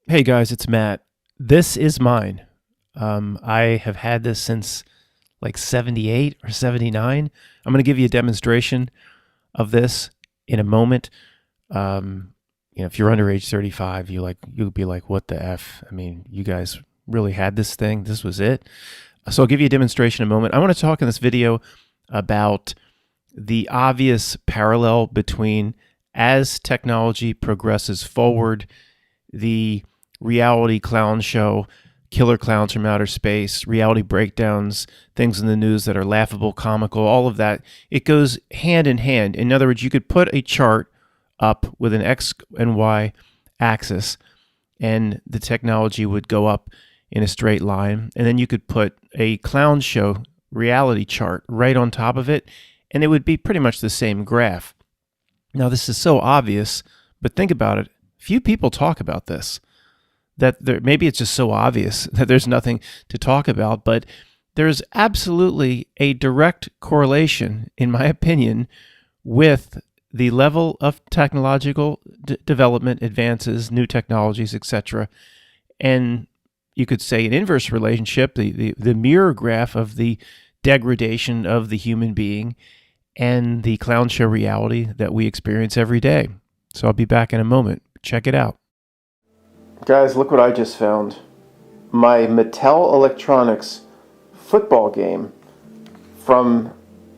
Hey guys, it's Matt. This is mine. I have had this since like 78 or 79. I'm going to give you a demonstration of this in a moment. If you're under age 35, you'll be like, what the F? I mean, you guys really had this thing. This was it. So I'll give you a demonstration in a moment. I want to talk in this video about the obvious parallel between as technology progresses forward, the reality clown show, killer clowns from outer space, reality breakdowns, things in the news that are laughable, comical, all of that. It goes hand in hand. In other words, you could put a chart up with an X and Y axis, and the technology would go up in a straight line. And then you could put a clown show reality chart right on top of it, and it would be pretty much the same graph. Now, this is so obvious, but think about it. Few people talk about this. Maybe it's just so obvious that there's nothing to talk about, but there's absolutely a direct correlation, in my opinion, with the level of technological development, advances, new technologies, etc. And you could say an inverse relationship, the mirror graph of the degradation of the human being and the clown show reality that we experience every day. So I'll be back in a moment. Check it out. Guys, look what I just found. My Mattel Electronics football game from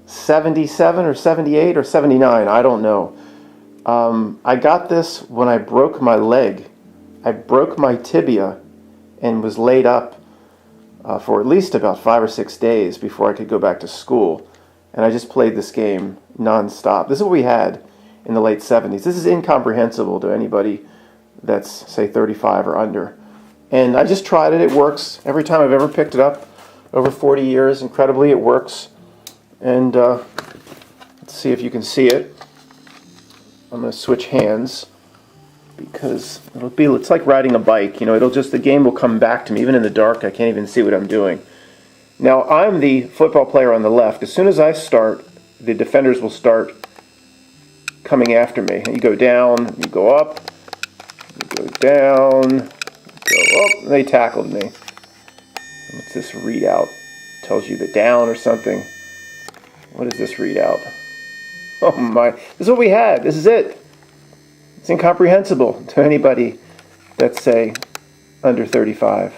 77 or 78 or 79, I don't know. I got this when I broke my leg. I broke my tibia and was laid up for at least about 5 or 6 days before I could go back to school. And I just played this game nonstop. This is what we had in the late 70s. This is incomprehensible to anybody that's, say, 35 or under. And I just tried it. It works. Every time I've ever picked it up, over 40 years, incredibly, it works. And let's see if you can see it. I'm going to switch hands because it's like riding a bike. The game will come back to me. Even in the dark, I can't even see what I'm doing. Now, I'm the football player on the left. As soon as I start, the defenders will start coming after me. And you go down, you go up, you go down, go up. They tackled me. What's this readout? Tells you the down or something. What is this readout? Oh my, this is what we had. This is it. It's incomprehensible to anybody that's, say, under 35.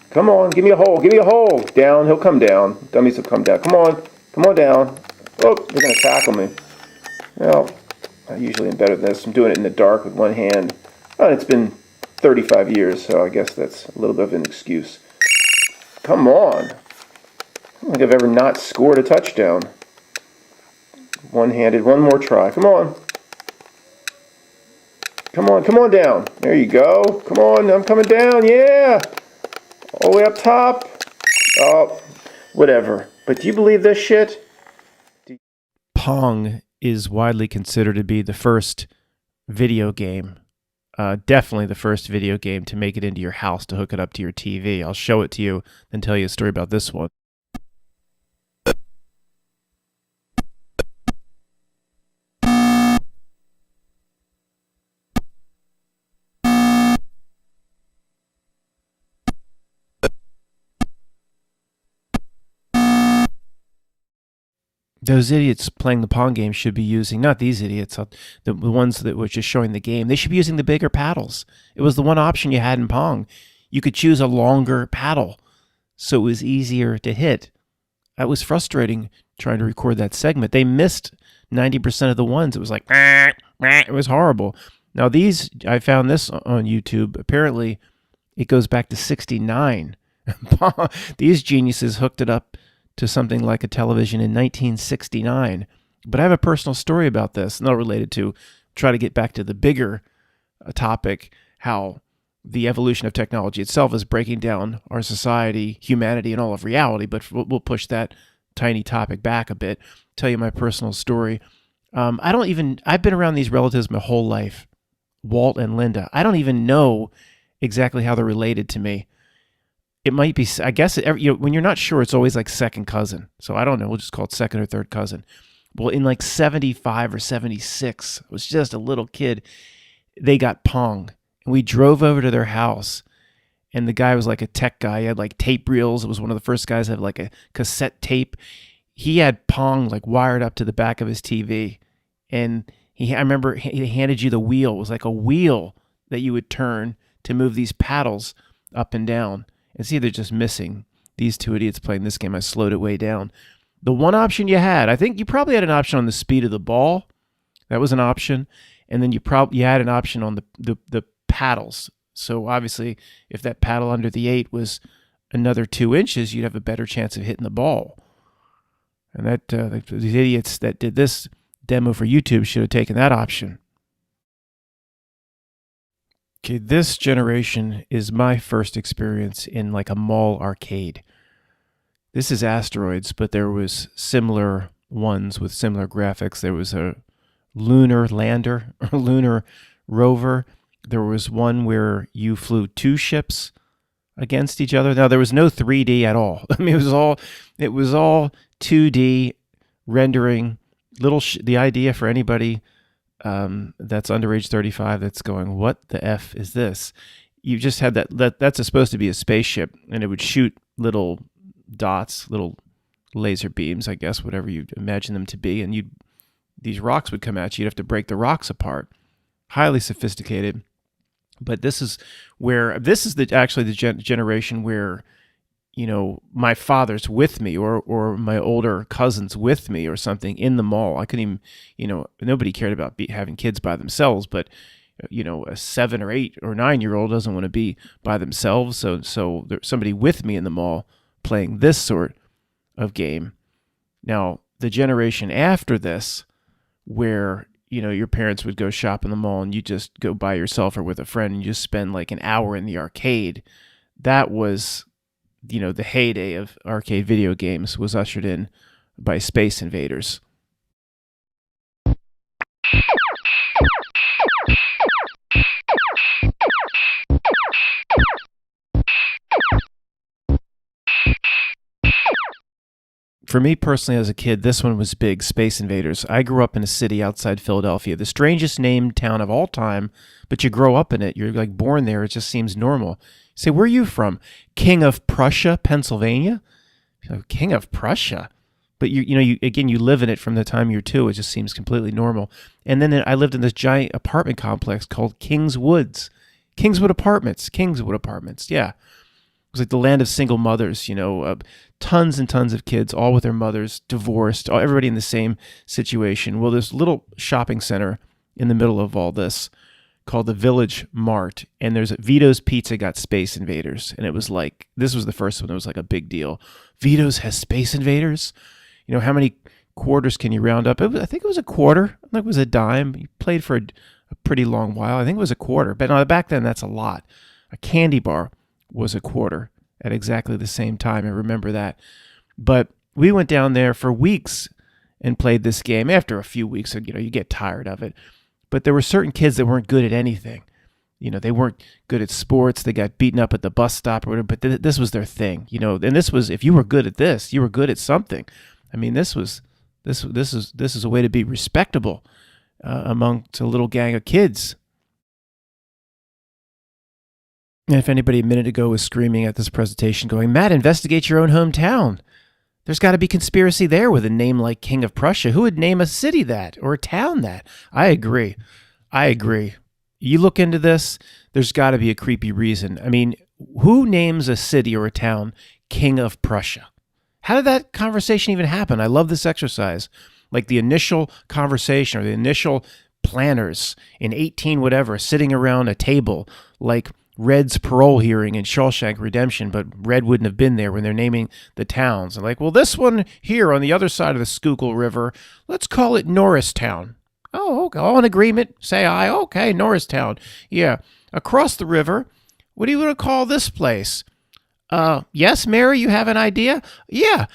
Come on, give me a hole, give me a hole. Down, he'll come down. Dummies will come down. Come on down. Oh, they're going to tackle me. Well, I usually am better than this. I'm doing it in the dark with one hand. Oh, it's been 35 years, so I guess that's a little bit of an excuse. Come on. I don't think I've ever not scored a touchdown. One-handed, one more try. Come on. Come on down. There you go. Come on, I'm coming down. Yeah. All the way up top. Oh, whatever. But do you believe this shit? Pong is widely considered to be the first video game, definitely the first video game to make it into your house, to hook it up to your TV. I'll show it to you and tell you a story about this one. Those idiots playing the Pong game should be using, not these idiots, the ones that were just showing the game, they should be using the bigger paddles. It was the one option you had in Pong. You could choose a longer paddle, so it was easier to hit. That was frustrating trying to record that segment. They missed 90% of the ones. It was like, it was horrible. Now these, I found this on YouTube. Apparently, it goes back to 69. These geniuses hooked it up to something like a television in 1969. But I have a personal story about this, not related to, try to get back to the bigger topic, how the evolution of technology itself is breaking down our society, humanity, and all of reality. But we'll push that tiny topic back a bit, tell you my personal story. I've been around these relatives my whole life, Walt and Linda. I don't even know exactly how they're related to me. It might be, I guess, when you're not sure, it's always like second cousin. So I don't know, we'll just call it second or third cousin. Well, in like 75 or 76, I was just a little kid, they got Pong. We drove over to their house, and the guy was like a tech guy. He had like tape reels. It was one of the first guys to have like a cassette tape. He had Pong like wired up to the back of his TV. And I remember he handed you the wheel. It was like a wheel that you would turn to move these paddles up and down. And see, they're just missing. These two idiots playing this game. I slowed it way down. The one option you had, I think you probably had an option on the speed of the ball. That was an option. And then you had an option on the paddles. So obviously, if that paddle under the 8 was another 2 inches, you'd have a better chance of hitting the ball. And that these idiots that did this demo for YouTube should have taken that option. Okay, this generation is my first experience in like a mall arcade. This is Asteroids, but there was similar ones with similar graphics. There was a lunar lander or lunar rover. There was one where you flew 2 ships against each other. Now there was no 3D at all. I mean, it was all 2D rendering. The idea for anybody that's under age 35 that's going, what the F is this? You just had that's supposed to be a spaceship, and it would shoot little dots, little laser beams, I guess, whatever you imagine them to be, and these rocks would come at you. You'd have to break the rocks apart. Highly sophisticated. But this is actually the generation where, you know, my father's with me or my older cousins with me or something in the mall. I couldn't even, you know, nobody cared about having kids by themselves, but, you know, a 7 or 8 or 9-year-old doesn't want to be by themselves. So there's somebody with me in the mall playing this sort of game. Now, the generation after this, where, you know, your parents would go shop in the mall and you just go by yourself or with a friend and you just spend like an hour in the arcade. That was, you know, the heyday of arcade video games was ushered in by Space Invaders. For me personally, as a kid, this one was big, Space Invaders. I grew up in a city outside Philadelphia, the strangest named town of all time, but you grow up in it. You're like born there. It just seems normal. You say, where are you from? King of Prussia, Pennsylvania? You're like, King of Prussia? But you live in it from the time you're 2. It just seems completely normal. And then I lived in this giant apartment complex called Kingswood Apartments, yeah. It was like the land of single mothers, you know, tons and tons of kids, all with their mothers, divorced, everybody in the same situation. Well, there's a little shopping center in the middle of all this called the Village Mart, and there's Vito's Pizza got Space Invaders, and it was like, this was the first one that was like a big deal. Vito's has Space Invaders? You know, how many quarters can you round up? I think it was a quarter. I think it was a dime. You played for a pretty long while. I think it was a quarter, but no, back then that's a lot. A candy bar was a quarter at exactly the same time. I remember that. But we went down there for weeks and played this game. After a few weeks, you know, you get tired of it. But there were certain kids that weren't good at anything. You know, they weren't good at sports. They got beaten up at the bus stop or whatever, but this was their thing, you know. And this was, if you were good at this, you were good at something. I mean, this is a way to be respectable amongst a little gang of kids. And if anybody a minute ago was screaming at this presentation going, Matt, investigate your own hometown. There's got to be conspiracy there with a name like King of Prussia. Who would name a city that or a town that? I agree. You look into this, there's got to be a creepy reason. I mean, who names a city or a town King of Prussia? How did that conversation even happen? I love this exercise. Like the initial conversation or the initial planners in 18 whatever sitting around a table like Red's parole hearing in Shawshank Redemption, but Red wouldn't have been there when they're naming the towns. And like, well, this one here on the other side of the Schuylkill River, let's call it Norristown. Oh, okay. All in agreement. Say aye. Okay, Norristown. Yeah. Across the river, what do you want to call this place? Yes, Mary, you have an idea? Yeah.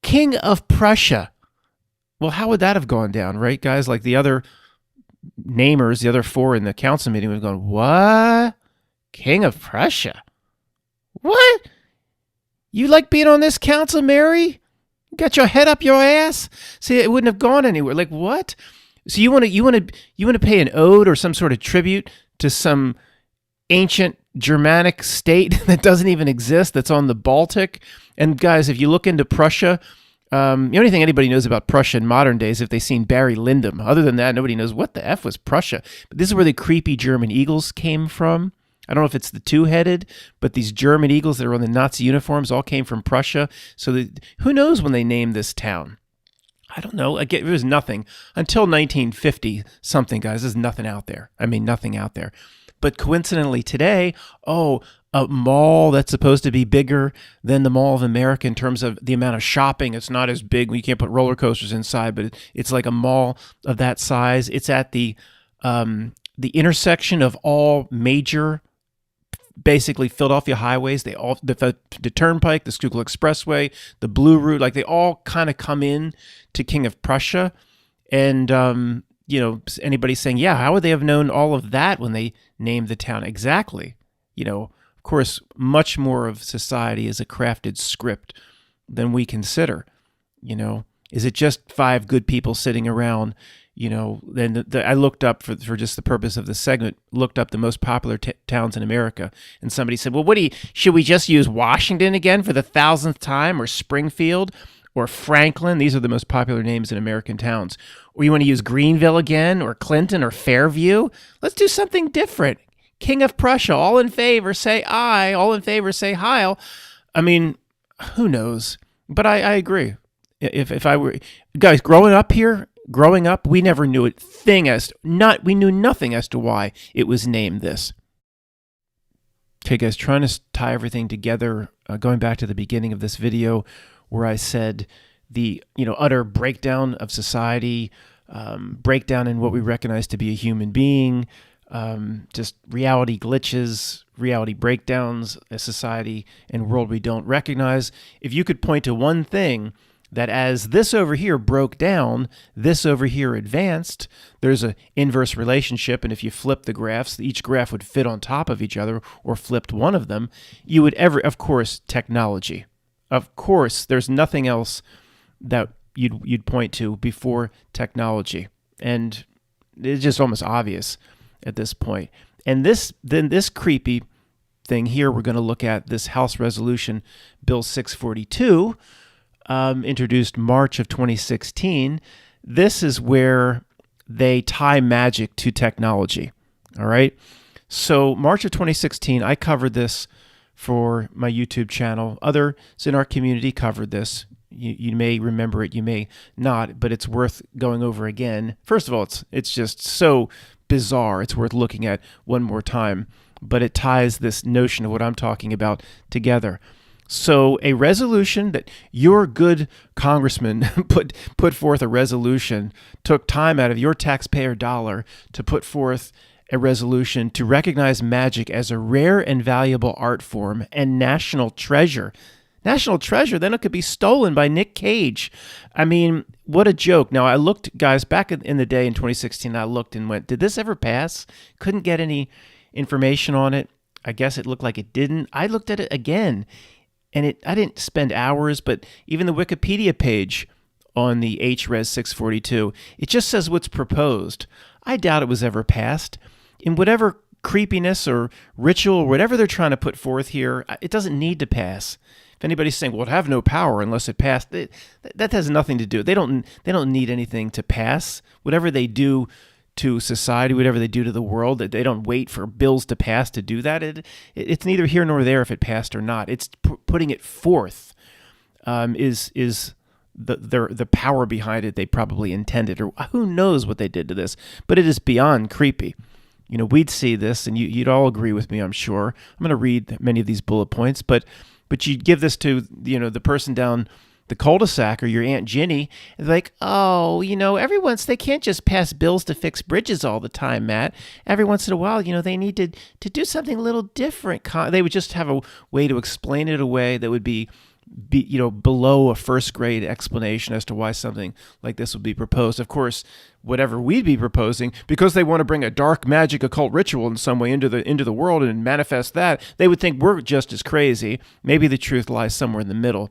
King of Prussia. Well, how would that have gone down, right, guys? Like the other namers, the other 4 in the council meeting would have gone, what? King of Prussia? What? You like being on this council, Mary? Got your head up your ass? See, it wouldn't have gone anywhere. Like what? So you want to pay an ode or some sort of tribute to some ancient Germanic state that doesn't even exist, that's on the Baltic. And guys, if you look into Prussia, the only thing anybody knows about Prussia in modern days, if they've seen Barry Lyndon. Other than that, nobody knows what the F was Prussia. But this is where the creepy German eagles came from. I don't know if it's the two-headed, but these German eagles that are on the Nazi uniforms all came from Prussia. So who knows when they named this town? I don't know. Again, it was nothing until 1950 something, guys. There's nothing out there. I mean, nothing out there. But coincidentally today, a mall that's supposed to be bigger than the Mall of America in terms of the amount of shopping. It's not as big. You can't put roller coasters inside, but it's like a mall of that size. It's at the intersection of all major, basically Philadelphia highways. The Turnpike, the Schuylkill Expressway, the Blue Route, like they all kind of come in to King of Prussia. And anybody saying, yeah, how would they have known all of that when they named the town? Exactly. Of course, much more of society is a crafted script than we consider. Is it just 5 good people sitting around? Then I looked up for just the purpose of this segment, looked up the most popular towns in America, and somebody said, well, should we just use Washington again for the 1,000th time, or Springfield, or Franklin? These are the most popular names in American towns. Or you want to use Greenville again, or Clinton, or Fairview? Let's do something different. King of Prussia, all in favor, say aye. All in favor, say Heil. I mean, who knows? But I agree. If I were, guys, growing up, we never knew we knew nothing as to why it was named this. Okay, guys, trying to tie everything together, going back to the beginning of this video where I said the utter breakdown of society, breakdown in what we recognize to be a human being, just reality glitches, reality breakdowns, a society and world we don't recognize. If you could point to one thing that as this over here broke down, this over here advanced, there's an inverse relationship, and if you flip the graphs, each graph would fit on top of each other, or flipped one of them, you would of course, technology. Of course, there's nothing else that you'd point to before technology. And it's just almost obvious at this point. And this creepy thing here, we're going to look at this House Resolution Bill 642, introduced March of 2016. This is where they tie magic to technology. All right. So March of 2016, I covered this for my YouTube channel. Others in our community covered this. You may remember it, you may not, but it's worth going over again. First of all, it's just so bizarre. It's worth looking at one more time, but it ties this notion of what I'm talking about together. So a resolution that your good congressman put forth a resolution, took time out of your taxpayer dollar to put forth a resolution to recognize magic as a rare and valuable art form and national treasure. National treasure, then it could be stolen by Nick Cage. I mean, what a joke. Now, I looked, guys, back in the day in 2016, I looked and went, did this ever pass? Couldn't get any information on it. I guess it looked like it didn't. I looked at it again, and I didn't spend hours, but even the Wikipedia page on the HRes 642, it just says what's proposed. I doubt it was ever passed. In whatever creepiness or ritual or whatever they're trying to put forth here, it doesn't need to pass. If anybody's saying, well, it have no power unless it passed, that has nothing to do. They don't need anything to pass. Whatever they do to society, whatever they do to the world, they don't wait for bills to pass to do that. It's neither here nor there if it passed or not. It's putting it forth is the power behind it they probably intended, or who knows what they did to this. But it is beyond creepy. We'd see this, and you'd all agree with me, I'm sure. I'm going to read many of these bullet points, but you give this to, the person down the cul-de-sac or your Aunt Ginny, and they're like, oh, they can't just pass bills to fix bridges all the time, Matt. Every once in a while, they need to do something a little different. They would just have a way to explain it away that would be below a first grade explanation as to why something like this would be proposed. Of course, whatever we'd be proposing, because they want to bring a dark magic occult ritual in some way into the world and manifest that, they would think we're just as crazy. Maybe the truth lies somewhere in the middle.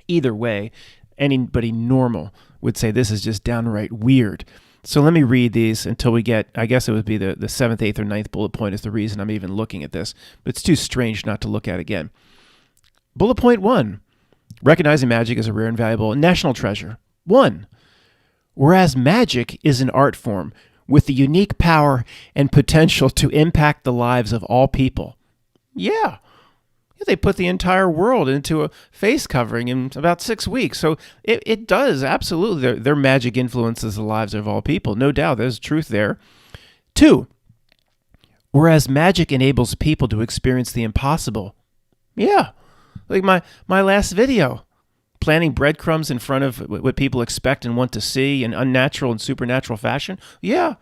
Either way, anybody normal would say this is just downright weird. So let me read these until we get, I guess it would be the seventh, eighth, or ninth bullet point is the reason I'm even looking at this. But it's too strange not to look at again. Bullet point 1, recognizing magic as a rare and valuable national treasure. 1, whereas magic is an art form with the unique power and potential to impact the lives of all people. Yeah. They put the entire world into a face covering in about 6 weeks. So it does, absolutely. Their magic influences the lives of all people. No doubt, there's truth there. 2, whereas magic enables people to experience the impossible. Yeah, like my last video, planting breadcrumbs in front of what people expect and want to see in unnatural and supernatural fashion. Yeah.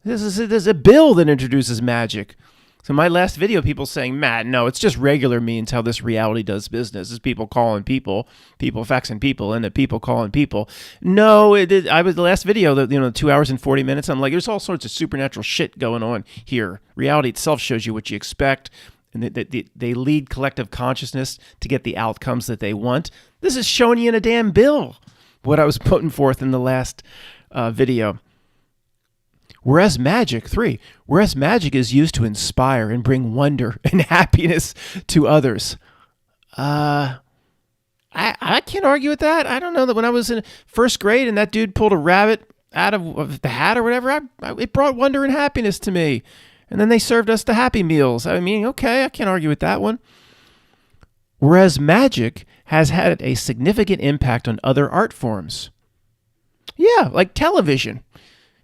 There's a bill that introduces magic. So my last video, people saying, Matt, no, it's just regular means how this reality does business. It's people calling people faxing people, and the people calling people. No, I was the last video, 2 hours and 40 minutes. I'm like, there's all sorts of supernatural shit going on here. Reality itself shows you what you expect, and they lead collective consciousness to get the outcomes that they want. This is showing you in a damn bill what I was putting forth in the last video. Whereas magic, 3, whereas magic is used to inspire and bring wonder and happiness to others. I can't argue with that. I don't know that when I was in first grade and that dude pulled a rabbit out of the hat or whatever, it brought wonder and happiness to me. And then they served us the Happy Meals. I mean, okay, I can't argue with that one. Whereas magic has had a significant impact on other art forms. Yeah, like television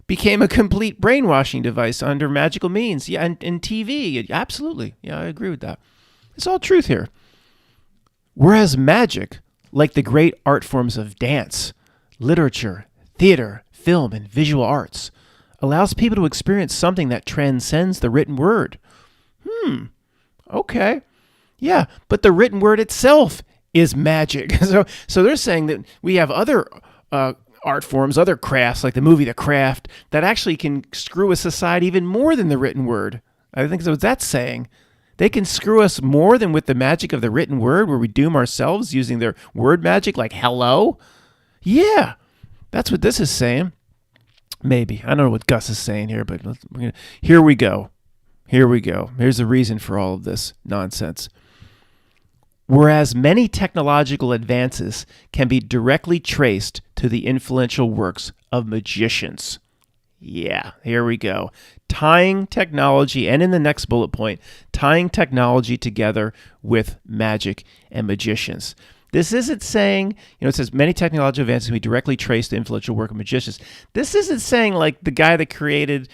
became a complete brainwashing device under magical means. Yeah, and TV, absolutely. Yeah, I agree with that. It's all truth here. Whereas magic, like the great art forms of dance, literature, theater, film, and visual arts, allows people to experience something that transcends the written word. Okay. Yeah, but the written word itself is magic. So they're saying that we have other art forms, other crafts, like the movie The Craft, that actually can screw a society even more than the written word. I think that's what that's saying. They can screw us more than with the magic of the written word, where we doom ourselves using their word magic, like hello. Yeah, that's what this is saying. Maybe. I don't know what Gus is saying here, but here we go. Here's the reason for all of this nonsense. Whereas many technological advances can be directly traced to the influential works of magicians. Yeah, here we go. Tying technology, and in the next bullet point, tying technology together with magic and magicians. This isn't saying, it says many technological advances can be directly traced to the influential work of magicians. This isn't saying like the guy that created,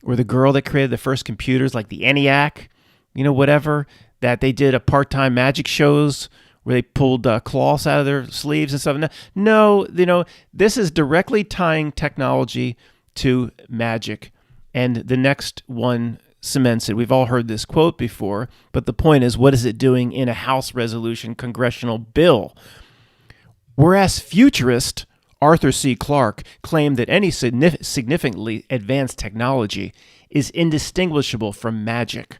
or the girl that created the first computers, like the ENIAC, whatever, that they did a part-time magic shows where they pulled cloths out of their sleeves and stuff. No, this is directly tying technology to magic. And the next one cements it. We've all heard this quote before, but the point is, what is it doing in a House resolution congressional bill? Whereas futurist Arthur C. Clarke claimed that any significantly advanced technology is indistinguishable from magic.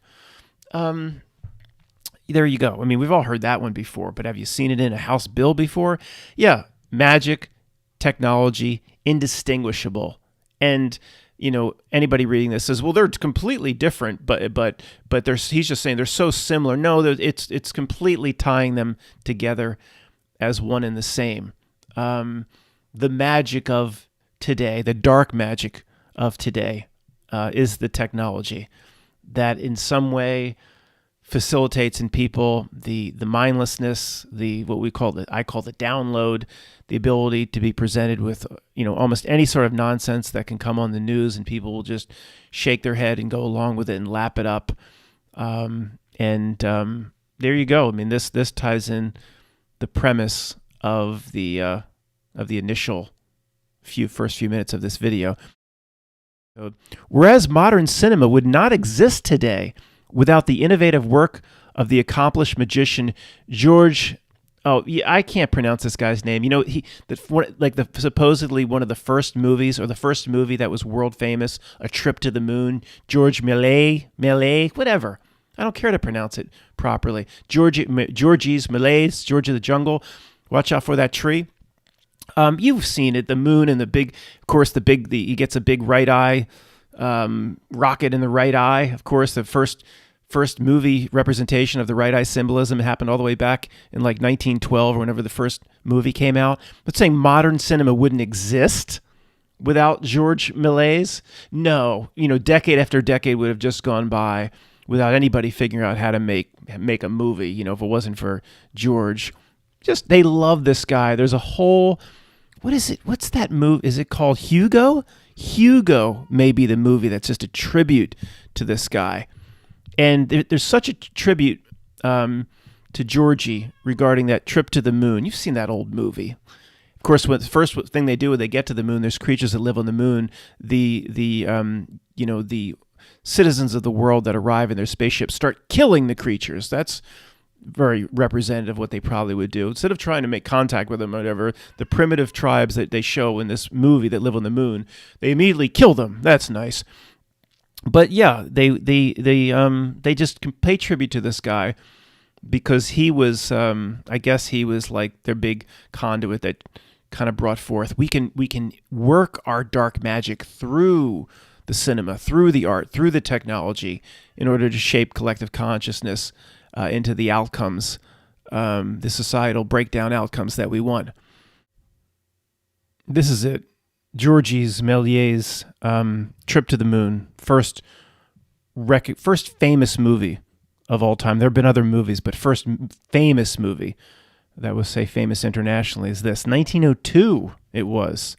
There you go. I mean, we've all heard that one before, but have you seen it in a House bill before? Yeah, magic, technology, indistinguishable. And, anybody reading this says, well, they're completely different, but he's just saying they're so similar. No, it's completely tying them together as one and the same. The magic of today, the dark magic of today, is the technology that in some way facilitates in people the mindlessness, I call the download, the ability to be presented with almost any sort of nonsense that can come on the news, and people will just shake their head and go along with it and lap it up. There you go. I mean, this ties in the premise of the initial first few minutes of this video. Whereas modern cinema would not exist today without the innovative work of the accomplished magician George. Oh, yeah, I can't pronounce this guy's name. Supposedly one of the first movies, or the first movie that was world famous, A Trip to the Moon. George Millet, whatever. I don't care to pronounce it properly. Georges Millet, George of the Jungle. Watch out for that tree. You've seen it, the moon and the big, of course, he gets a big right eye rocket in the right eye. Of course, the first movie representation of the right eye symbolism happened all the way back in like 1912 or whenever the first movie came out. But saying modern cinema wouldn't exist without George Méliès, no. Decade after decade would have just gone by without anybody figuring out how to make a movie. If it wasn't for George, just they love this guy. There's a whole, what is it? What's that movie? Is it called Hugo? Hugo may be the movie that's just a tribute to this guy. And there's such a tribute to Georgie regarding that trip to the moon. You've seen that old movie. Of course, the first thing they do when they get to the moon, there's creatures that live on the moon. The citizens of the world that arrive in their spaceships start killing the creatures. That's very representative of what they probably would do. Instead of trying to make contact with them or whatever, the primitive tribes that they show in this movie that live on the moon, they immediately kill them. That's nice. But yeah, they just pay tribute to this guy because he was, I guess he was like their big conduit that kind of brought forth, we can work our dark magic through the cinema, through the art, through the technology in order to shape collective consciousness into the outcomes, the societal breakdown outcomes that we want. This is it. Georges Méliès' trip to the moon, first famous movie of all time. There have been other movies, but first famous movie that was, say, famous internationally is this. 1902 it was.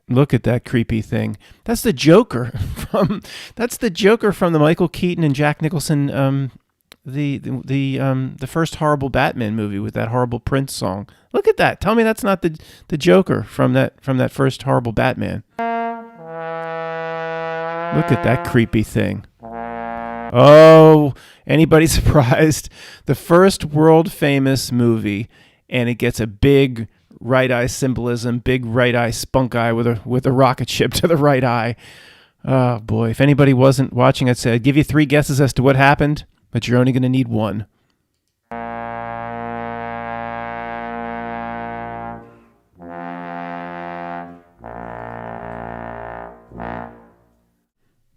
Look at that creepy thing. That's the Joker from the Michael Keaton and Jack Nicholson the first horrible Batman movie with that horrible Prince song. Look at that. Tell me that's not the Joker from that first horrible Batman. Look at that creepy thing. Oh, anybody surprised? The first world famous movie, and it gets a big right eye symbolism, big right eye spunk eye with a rocket ship to the right eye. Oh boy, if anybody wasn't watching, I'd give you 3 guesses as to what happened, but you're only going to need 1.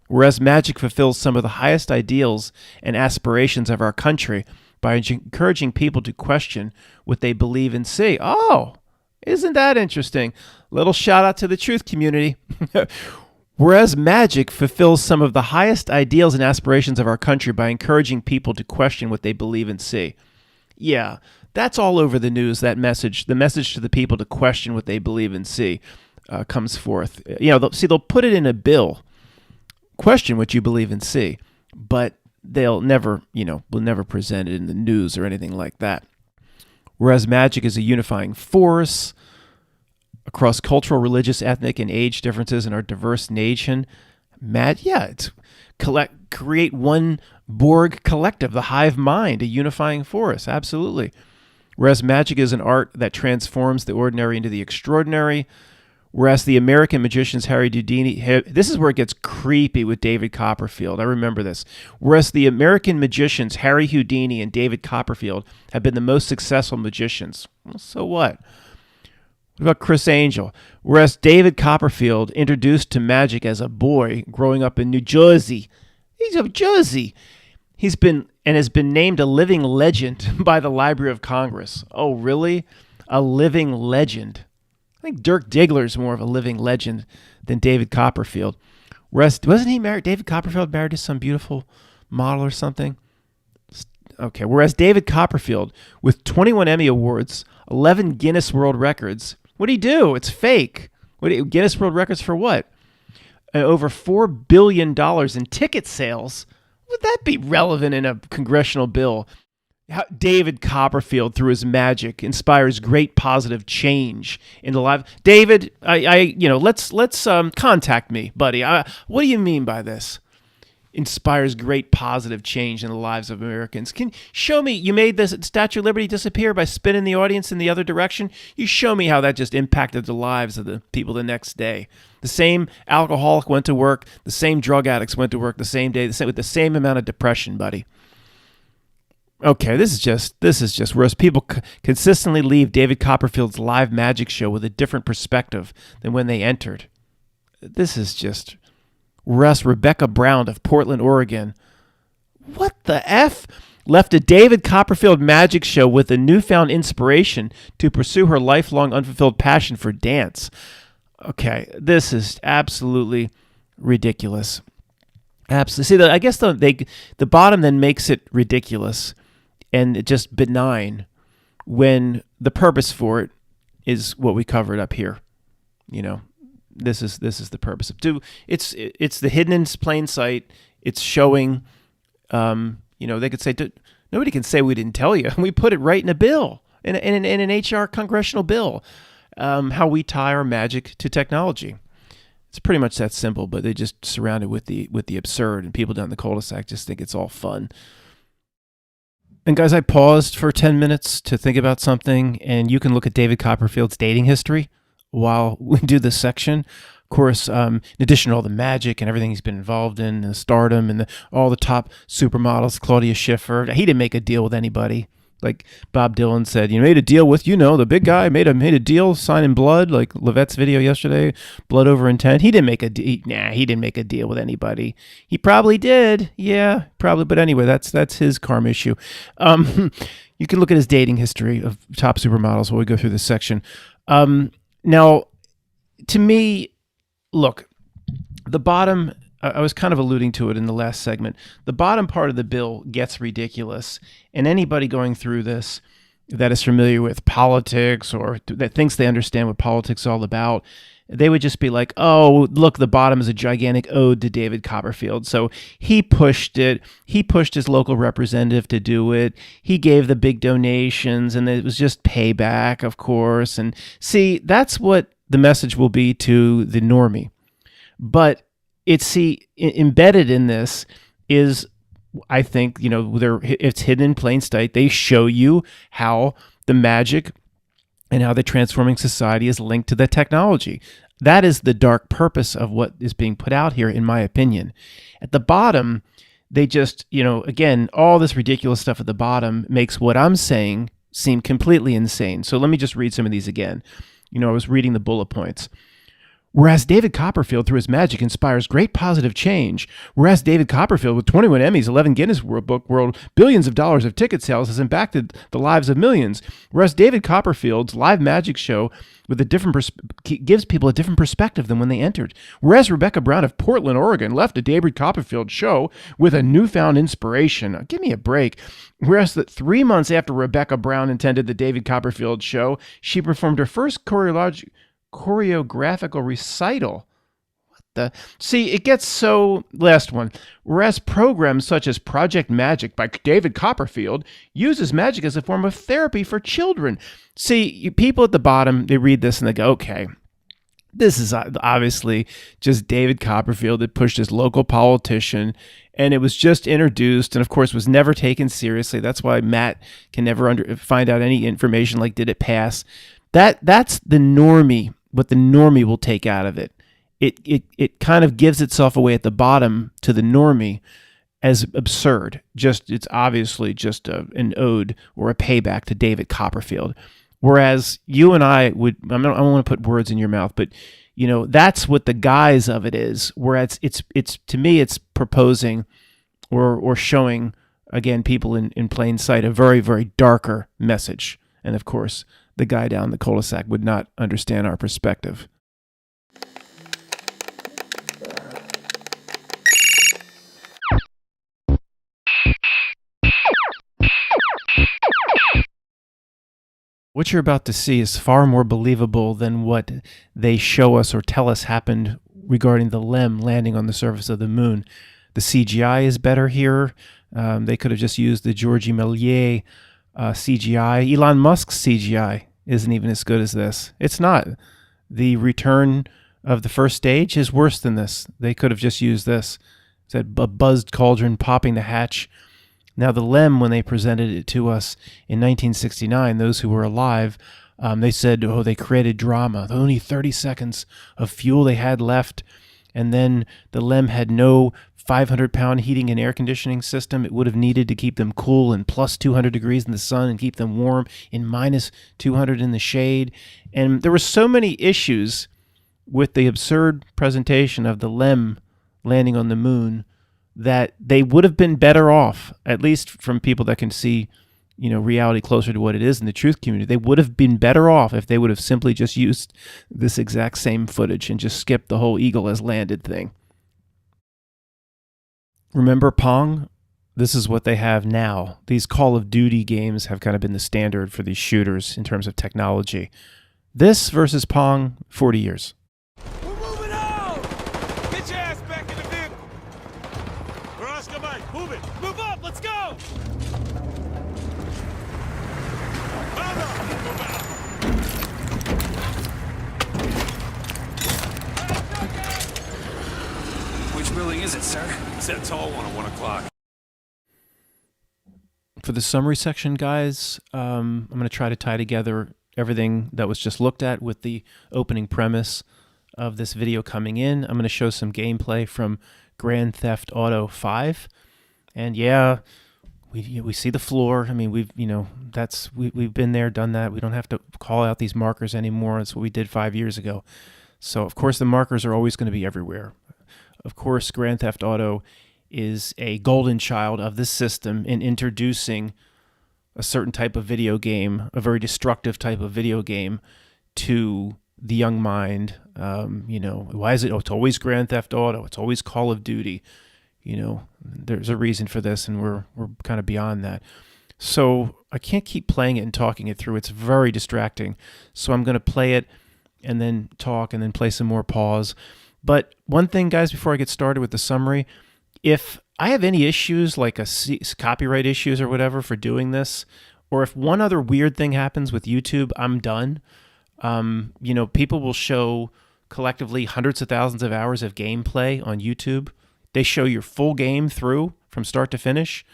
Whereas magic fulfills some of the highest ideals and aspirations of our country by encouraging people to question what they believe and see. Oh, isn't that interesting? Little shout out to the truth community. Whereas magic fulfills some of the highest ideals and aspirations of our country by encouraging people to question what they believe and see. Yeah, that's all over the news, that message. The message to the people to question what they believe and see comes forth. They'll put it in a bill. Question what you believe and see, but will never present it in the news or anything like that. Whereas magic is a unifying force across cultural, religious, ethnic, and age differences in our diverse nation. It's create one Borg collective, the hive mind, a unifying force. Absolutely. Whereas magic is an art that transforms the ordinary into the extraordinary. Whereas the American magicians Harry Houdini, this is where it gets creepy with David Copperfield. I remember this. Whereas the American magicians Harry Houdini and David Copperfield have been the most successful magicians. Well, so what? What about Chris Angel? Whereas David Copperfield, introduced to magic as a boy growing up in New Jersey. He's of Jersey. Has been named a living legend by the Library of Congress. Oh, really? A living legend. I think Dirk Diggler's more of a living legend than David Copperfield. Whereas, wasn't he married? David Copperfield married to some beautiful model or something? Okay, whereas David Copperfield, with 21 Emmy Awards, 11 Guinness World Records, what'd he do? It's fake. Guinness World Records for what? Over $4 billion in ticket sales? Would that be relevant in a congressional bill? How David Copperfield, through his magic, inspires great positive change in the life. David, let's contact me, buddy. What do you mean by this? inspires great positive change in the lives of Americans. Can show me you made the Statue of Liberty disappear by spinning the audience in the other direction? You show me how that just impacted the lives of the people the next day. The same alcoholic went to work, the same drug addicts went to work the same day, with the same amount of depression, buddy. Okay, this is just whereas people consistently leave David Copperfield's live magic show with a different perspective than when they entered. This is just whereas Rebecca Brown of Portland, Oregon, what the F? Left a David Copperfield magic show with a newfound inspiration to pursue her lifelong unfulfilled passion for dance. Okay, this is absolutely ridiculous. Absolutely. See, I guess the bottom then makes it ridiculous and just benign when the purpose for it is what we covered up here. You know, this is the purpose of it's the hidden in plain sight. It's showing. They could say nobody can say we didn't tell you. We put it right in a bill, in an HR congressional bill, how we tie our magic to technology. It's pretty much that simple, but they just surround it with the absurd, and people down the cul-de-sac just think it's all fun. And guys, I paused for 10 minutes to think about something, and you can look at David Copperfield's dating history while we do this section. Of course, in addition to all the magic and everything he's been involved in, and stardom, and all the top supermodels, Claudia Schiffer, he didn't make a deal with anybody. Like Bob Dylan said, you made a deal with, the big guy made a deal, signing blood, like Levette's video yesterday, blood over intent. He didn't make a deal with anybody. He probably did. Yeah, probably. But anyway, that's his karma issue. You can look at his dating history of top supermodels while we go through this section. Now, to me, look, the bottom, I was kind of alluding to it in the last segment. The bottom part of the bill gets ridiculous, and anybody going through this that is familiar with politics or that thinks they understand what politics is all about, they would just be like, oh, look, the bottom is a gigantic ode to David Copperfield. So he pushed it. He pushed his local representative to do it. He gave the big donations, and it was just payback, of course. And see, that's what the message will be to the normie. But embedded in this is, I think, it's hidden in plain sight. They show you how the magic and how the transforming society is linked to the technology. That is the dark purpose of what is being put out here, in my opinion. At the bottom, they just, again, all this ridiculous stuff at the bottom makes what I'm saying seem completely insane. So let me just read some of these again. I was reading the bullet points. Whereas David Copperfield, through his magic, inspires great positive change. Whereas David Copperfield, with 21 Emmys, 11 Guinness Book World, billions of dollars of ticket sales, has impacted the lives of millions. Whereas David Copperfield's live magic show with gives people a different perspective than when they entered. Whereas Rebecca Brown of Portland, Oregon, left a David Copperfield show with a newfound inspiration. Give me a break. Whereas 3 months after Rebecca Brown attended the David Copperfield show, she performed her first choreographical recital. See, it gets so... Last one. Whereas programs such as Project Magic by David Copperfield uses magic as a form of therapy for children. See, people at the bottom, they read this and they go, okay, this is obviously just David Copperfield that pushed his local politician, and it was just introduced, and of course was never taken seriously. That's why Matt can never find out any information like, did it pass? That's the normie, what the normie will take out of it. It kind of gives itself away at the bottom to the normie as absurd. It's obviously just an ode or a payback to David Copperfield. Whereas you and I don't want to put words in your mouth, but that's what the guise of it is. Whereas it's to me, it's proposing or showing, again, people in plain sight, a very, very darker message. And of course, the guy down the cul-de-sac would not understand our perspective. What you're about to see is far more believable than what they show us or tell us happened regarding the LEM landing on the surface of the moon. The CGI is better here. They could have just used the Georgie Méliès CGI. Elon Musk's CGI isn't even as good as this. It's not. The return of the first stage is worse than this. They could have just used this. It's that buzzed cauldron popping the hatch. Now, the LEM, when they presented it to us in 1969, those who were alive, they said, oh, they created drama. Only 30 seconds of fuel they had left. And then the LEM had no 500-pound heating and air conditioning system. It would have needed to keep them cool in plus 200 degrees in the sun and keep them warm in minus 200 in the shade. And there were so many issues with the absurd presentation of the LEM landing on the moon that they would have been better off, at least from people that can see, reality closer to what it is in the truth community. They would have been better off if they would have simply just used this exact same footage and just skipped the whole eagle has landed thing. Remember Pong? This is what they have now. These Call of Duty games have kind of been the standard for these shooters in terms of technology. This versus Pong, 40 years. We're moving out! Get your ass back in the vehicle! Oscar Mike, move it! Move up, let's go! Which building is it, sir? It's that tall one at 1 o'clock. For the summary section, guys, I'm going to try to tie together everything that was just looked at with the opening premise of this video coming in. I'm going to show some gameplay from Grand Theft Auto 5. And yeah, we see the floor. I mean, we've been there, done that. We don't have to call out these markers anymore. That's what we did 5 years ago. So, of course, the markers are always going to be everywhere. Of course, Grand Theft Auto is a golden child of this system in introducing a certain type of video game, a very destructive type of video game, to the young mind. Why is it? Oh, it's always Grand Theft Auto. It's always Call of Duty. There's a reason for this, and we're kind of beyond that. So I can't keep playing it and talking it through. It's very distracting. So I'm going to play it and then talk and then play some more pause. But one thing, guys, before I get started with the summary, if I have any issues like copyright issues or whatever for doing this, or if one other weird thing happens with YouTube, I'm done. People will show collectively hundreds of thousands of hours of gameplay on YouTube. They show your full game through from start to finish.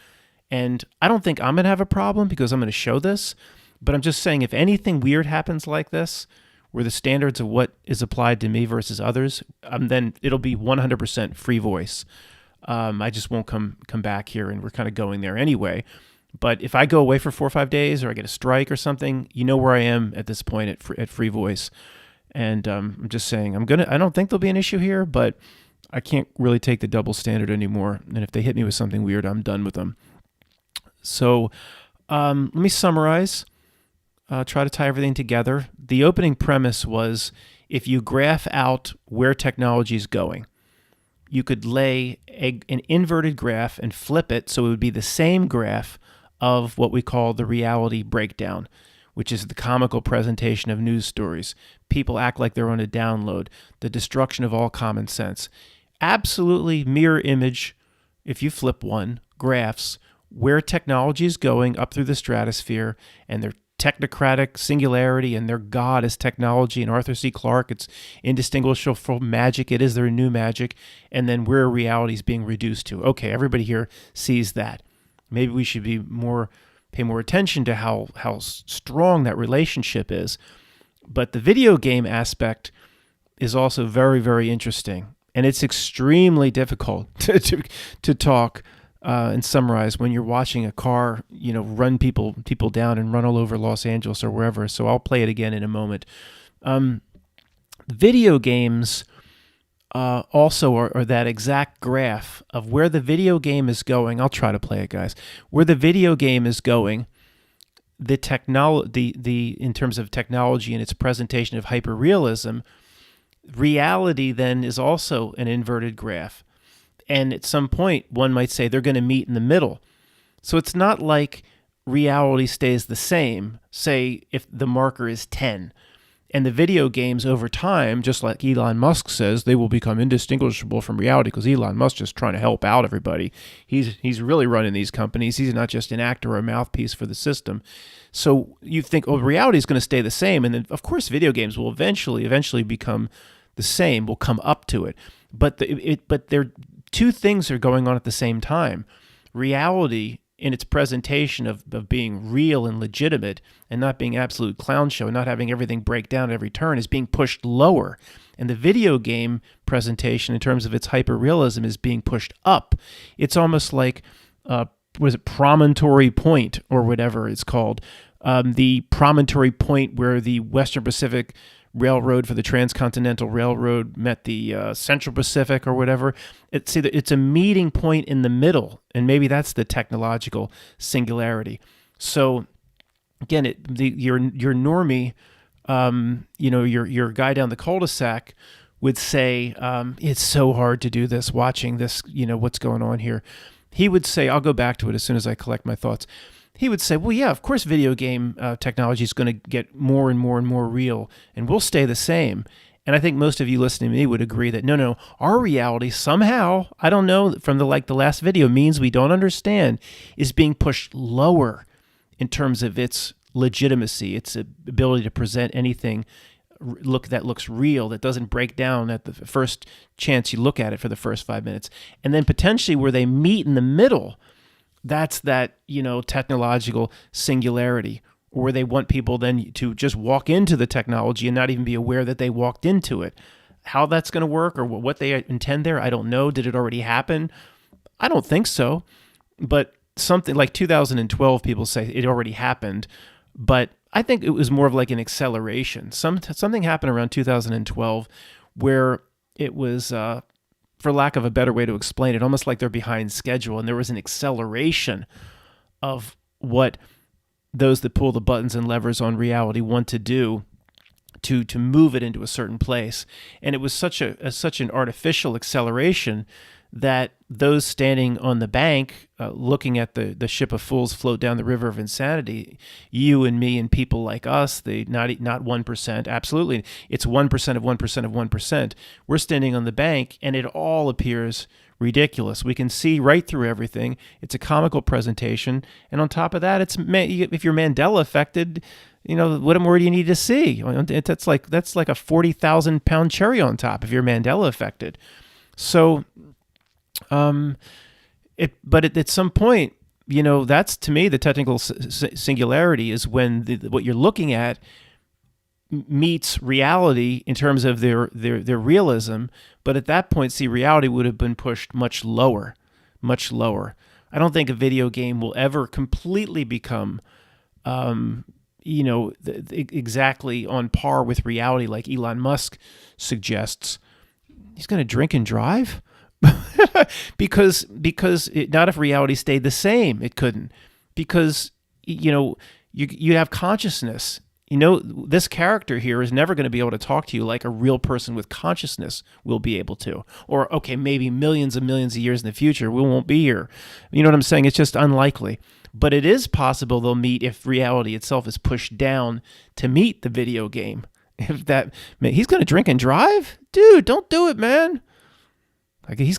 And I don't think I'm going to have a problem because I'm going to show this. But I'm just saying if anything weird happens like this, where the standards of what is applied to me versus others, then it'll be 100% free voice. I just won't come back here, and we're kind of going there anyway. But if I go away for 4 or 5 days, or I get a strike or something, you know where I am at this point at free voice. And I'm just saying, I don't think there'll be an issue here, but I can't really take the double standard anymore. And if they hit me with something weird, I'm done with them. So let me summarize. Try to tie everything together. The opening premise was if you graph out where technology is going, you could lay an inverted graph and flip it so it would be the same graph of what we call the reality breakdown, which is the comical presentation of news stories. People act like they're on a download, the destruction of all common sense. Absolutely mirror image, if you flip one, graphs where technology is going up through the stratosphere and their technocratic singularity and their god is technology and Arthur C. Clarke, it's indistinguishable from magic, it is their new magic, and then where reality is being reduced to. Okay, everybody here sees that. Maybe we should pay more attention to how strong that relationship is. But the video game aspect is also very, very interesting, and it's extremely difficult to talk and summarize when you're watching a car, run people down and run all over Los Angeles or wherever. So I'll play it again in a moment. Video games also are that exact graph of where the video game is going. I'll try to play it, guys. Where the video game is going, in terms of technology and its presentation of hyperrealism, reality then is also an inverted graph. And at some point, one might say they're going to meet in the middle. So it's not like reality stays the same, say if the marker is 10. And the video games over time, just like Elon Musk says, they will become indistinguishable from reality because Elon Musk just trying to help out everybody. He's really running these companies. He's not just an actor or a mouthpiece for the system. So you think, reality is going to stay the same. And then, of course, video games will eventually become the same, will come up to it. But they're two things are going on at the same time. Reality in its presentation of being real and legitimate and not being absolute clown show, not having everything break down at every turn, is being pushed lower. And the video game presentation in terms of its hyperrealism is being pushed up. It's almost like, was it Promontory Point or whatever it's called? The Promontory Point where the Western Pacific Railroad for the Transcontinental Railroad met the Central Pacific or whatever. It's a meeting point in the middle, and maybe that's the technological singularity. So again, your normie, your guy down the cul-de-sac would say, it's so hard to do this, watching this, what's going on here. He would say, I'll go back to it as soon as I collect my thoughts. He would say, well, yeah, of course video game technology is going to get more and more and more real, and we'll stay the same. And I think most of you listening to me would agree that no, our reality somehow, I don't know, from the last video, means we don't understand, is being pushed lower in terms of its legitimacy, its ability to present anything that looks real, that doesn't break down at the first chance you look at it for the first 5 minutes. And then potentially where they meet in the middle, that's that, technological singularity, where they want people then to just walk into the technology and not even be aware that they walked into it. How that's going to work or what they intend there, I don't know. Did it already happen? I don't think so. But something like 2012, people say it already happened. But I think it was more of like an acceleration. Something happened around 2012 where it was, for lack of a better way to explain it, almost like they're behind schedule, and there was an acceleration of what those that pull the buttons and levers on reality want to do to move it into a certain place. And it was such an artificial acceleration that those standing on the bank looking at the ship of fools float down the river of insanity, you and me and people like us, not 1%, absolutely, it's 1% of 1% of 1%. We're standing on the bank and it all appears ridiculous. We can see right through everything. It's a comical presentation. And on top of that, if you're Mandela affected, what more do you need to see? That's like a 40,000 pound cherry on top if you're Mandela affected. So, at some point, that's to me the technical singularity is when what you're looking at meets reality in terms of their realism. But at that point, see, reality would have been pushed much lower, much lower. I don't think a video game will ever completely become, exactly on par with reality like Elon Musk suggests. He's going to drink and drive? because not if reality stayed the same, it couldn't. Because, you'd have consciousness. This character here is never going to be able to talk to you like a real person with consciousness will be able to. Or, okay, maybe millions and millions of years in the future, we won't be here. You know what I'm saying? It's just unlikely. But it is possible they'll meet if reality itself is pushed down to meet the video game. He's going to drink and drive? Dude, don't do it, man. Like these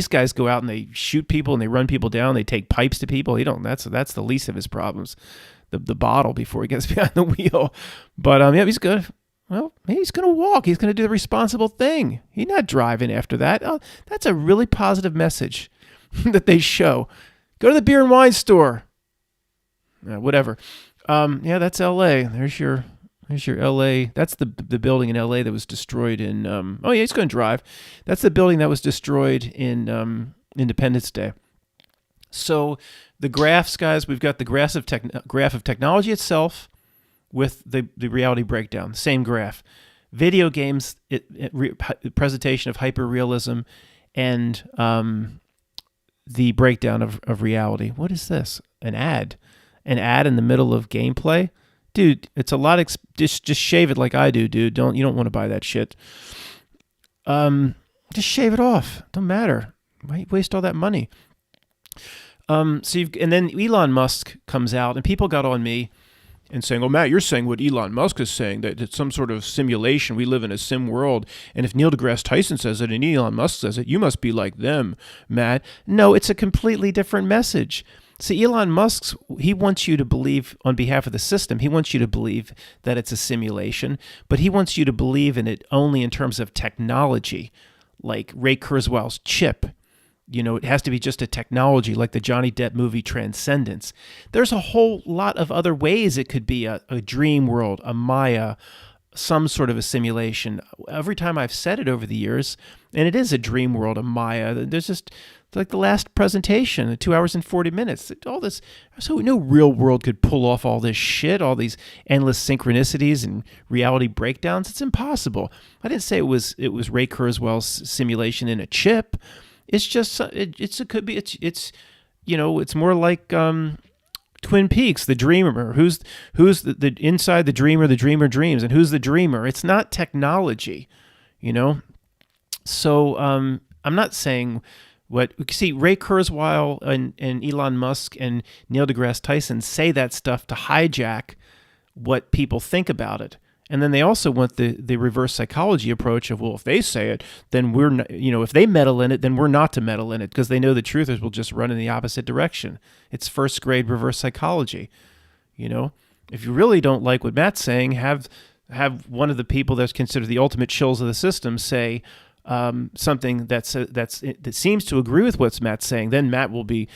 guys go out and they shoot people and they run people down. They take pipes to people. That's the least of his problems. The bottle before he gets behind the wheel. But he's good. Well, he's going to walk. He's going to do the responsible thing. He's not driving after that. Oh, that's a really positive message that they show. Go to the beer and wine store. Whatever. That's L.A. There's your L.A. That's the building in L.A. that was destroyed in. He's going to drive. That's the building that was destroyed in Independence Day. So the graphs, guys, we've got the graph of technology itself with the reality breakdown. Same graph. Video games, presentation of hyperrealism, and the breakdown of reality. What is this? An ad in the middle of gameplay. Dude, it's a lot. Just shave it like I do, dude. You don't want to buy that shit. Just shave it off. Don't matter. Why waste all that money? And then Elon Musk comes out, and people got on me and saying, "Oh, Matt, you're saying what Elon Musk is saying, that it's some sort of simulation. We live in a sim world, and if Neil deGrasse Tyson says it and Elon Musk says it, you must be like them, Matt." No, it's a completely different message. See, Elon Musk, he wants you to believe on behalf of the system, he wants you to believe that it's a simulation, but he wants you to believe in it only in terms of technology. like Ray Kurzweil's chip. It has to be just a technology like the Johnny Depp movie Transcendence. There's a whole lot of other ways it could be a dream world, a Maya, some sort of a simulation. Every time I've said it over the years, and it is a dream world, a Maya, there's just like the last presentation, 2 hours and 40 minutes, all this. So no real world could pull off all this shit, all these endless synchronicities and reality breakdowns. It's impossible. I didn't say it was Ray Kurzweil's simulation in a chip. It's just it could be it's more like Twin Peaks, the dreamer. Who's the inside the dreamer dreams, and who's the dreamer? It's not technology, So I'm not saying Ray Kurzweil and Elon Musk and Neil deGrasse Tyson say that stuff to hijack what people think about it. And then they also want the reverse psychology approach of, well, if they say it, then we're not, if they meddle in it, then we're not to meddle in it, because they know the truthers will just run in the opposite direction. It's first grade reverse psychology. If you really don't like what Matt's saying, have one of the people that's considered the ultimate chills of the system say something that seems to agree with what Matt's saying. Then Matt will be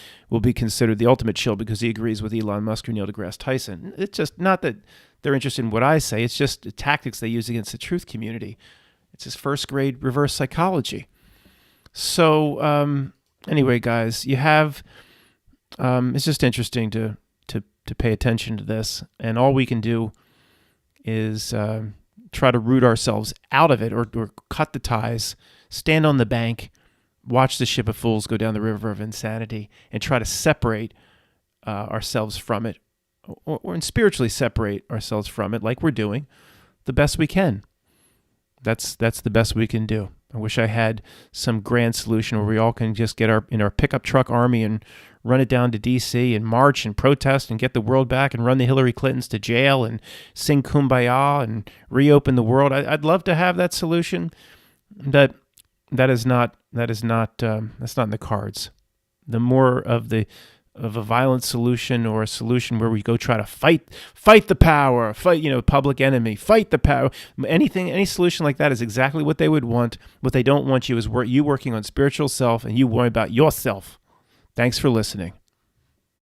considered the ultimate chill because he agrees with Elon Musk or Neil deGrasse Tyson. It's just not that they're interested in what I say. It's just the tactics they use against the truth community. It's just first grade reverse psychology. So anyway, guys, you have it's just interesting to pay attention to this, and all we can do is try to root ourselves out of it, or cut the ties, stand on the bank, watch the ship of fools go down the river of insanity, and try to separate ourselves from it, or spiritually separate ourselves from it, like we're doing the best we can. That's the best we can do. I wish I had some grand solution where we all can just get in our pickup truck army and run it down to D.C. and march and protest and get the world back and run the Hillary Clintons to jail and sing Kumbaya and reopen the world. I'd love to have that solution. That's not in the cards. The more of a violent solution, or a solution where we go try to fight the power, public enemy, fight the power. Any solution like that is exactly what they would want. What they don't want you is you working on spiritual self and you worrying about yourself. Thanks for listening.